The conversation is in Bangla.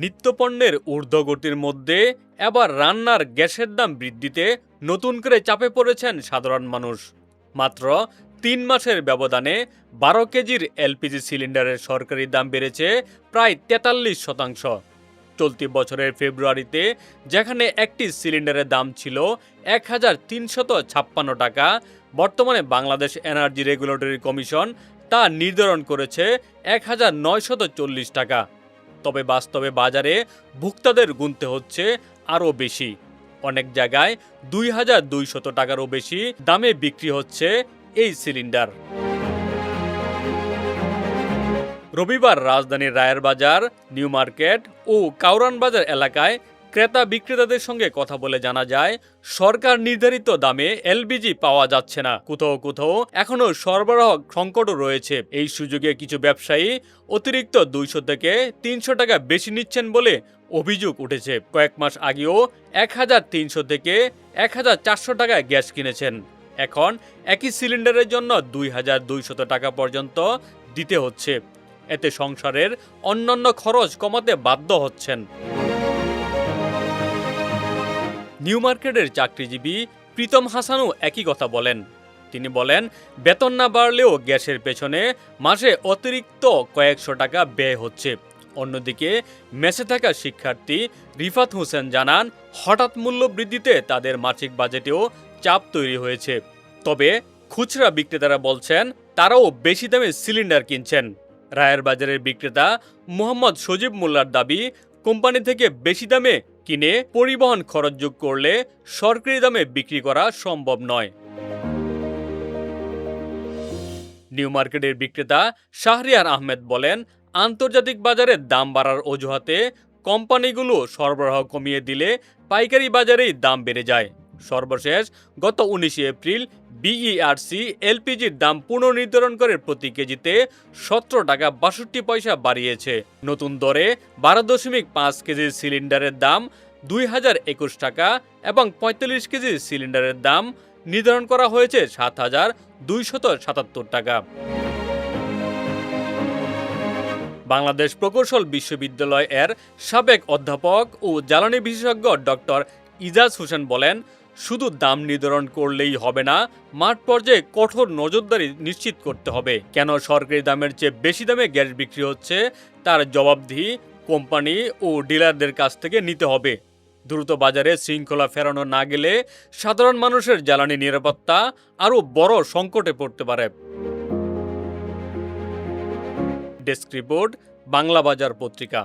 নিত্যপণ্যের ঊর্ধ্বগতির মধ্যে এবার রান্নার গ্যাসের দাম বৃদ্ধিতে নতুন করে চাপে পড়েছেন সাধারণ মানুষ। মাত্র ৩ মাসের ব্যবধানে ১২ কেজির এলপিজি সিলিন্ডারের সরকারি দাম বেড়েছে প্রায় ৪৩%। চলতি বছরের ফেব্রুয়ারিতে যেখানে একটি সিলিন্ডারের দাম ছিল ১,৩৫৬ টাকা, বর্তমানে বাংলাদেশ এনার্জি রেগুলেটরি কমিশন তা নির্ধারণ করেছে ১,৯৪০ টাকা। তবে বাস্তবে বাজারে ভোক্তাদের গুনতে হচ্ছে আরও বেশি। অনেক জায়গায় ২,২০০ টাকারও বেশি দামে বিক্রি হচ্ছে এই সিলিন্ডার। রবিবার রাজধানীর রায়ের বাজার, নিউ মার্কেট ও কাউরান বাজার এলাকায় ক্রেতা বিক্রেতাদের সঙ্গে কথা বলে জানা যায়, সরকার নির্ধারিত দামে এলপিজি পাওয়া যাচ্ছে না। কোথাও কোথাও এখনও সরবরাহ সংকটও রয়েছে। এই সুযোগে কিছু ব্যবসায়ী অতিরিক্ত ২০০ থেকে ৩০০ টাকা বেশি নিচ্ছেন বলে অভিযোগ উঠেছে। কয়েক মাস আগেও ১,৩০০ থেকে ১,৪০০ টাকায় গ্যাস কিনেছেন। এখন একই সিলিন্ডারের জন্য ২,২০০ টাকা পর্যন্ত দিতে হচ্ছে। এতে সংসারের অন্যান্য খরচ কমাতে বাধ্য হচ্ছেন। নিউ মার্কেটের চাকরিজীবী প্রীতম হাসানও একই কথা বলেন। তিনি বলেন, বেতন না বাড়লেও গ্যাসের পেছনে মাসে অতিরিক্ত কয়েকশো টাকা ব্যয় হচ্ছে। অন্যদিকে মেসে থাকা শিক্ষার্থী রিফাত হোসেন জানান, হঠাৎ মূল্য বৃদ্ধিতে তাদের মাসিক বাজেটেও চাপ তৈরি হয়েছে। তবে খুচরা বিক্রেতারা বলছেন তারাও বেশি দামে সিলিন্ডার কিনছেন। রায়ের বাজারের বিক্রেতা মোহাম্মদ সজীব মোল্লার দাবি, কোম্পানি থেকে বেশি দামে কিনে পরিবহন খরচ যোগ করলে সরকারি দামে বিক্রি করা সম্ভব নয়। নিউ মার্কেটের বিক্রেতা শাহরিয়ার আহমেদ বলেন, আন্তর্জাতিক বাজারে দাম বাড়ার অজুহাতে কোম্পানিগুলো সরবরাহ কমিয়ে দিলে পাইকারি বাজারেই দাম বেড়ে যায়। সর্বশেষ গত ১৯ এপ্রিল বিইআরসি এলপিজির দাম পুনর্নির্ধারণ করে প্রতি কেজিতে ১৭ টাকা ৬২ পয়সা বাড়িয়েছে। নতুন দরে ১২.৫ কেজির সিলিন্ডারের দাম ২,০২১ টাকা এবং ৪৫ কেজির সিলিন্ডারের দাম নির্ধারণ করা হয়েছে ৭,২৭৭ টাকা। বাংলাদেশ প্রকৌশল বিশ্ববিদ্যালয় এর সাবেক অধ্যাপক ও জ্বালানি বিশেষজ্ঞ ডক্টর ইজাজ হোসেন বলেন, শুধু দাম নির্ধারণ করলেই হবে না, মাঠ পর্যায়ে কঠোর নজরদারি নিশ্চিত করতে হবে। কেন সরকারি দামের চেয়ে বেশি দামে গ্যাস বিক্রি হচ্ছে তার জবাবদিহি কোম্পানি ও ডিলারদের কাছ থেকে নিতে হবে। দ্রুত বাজারে শৃঙ্খলা ফেরানো না গেলে সাধারণ মানুষের জ্বালানি নিরাপত্তা আরও বড় সংকটে পড়তে পারে। ডেস্ক রিপোর্ট, বাংলা বাজার পত্রিকা।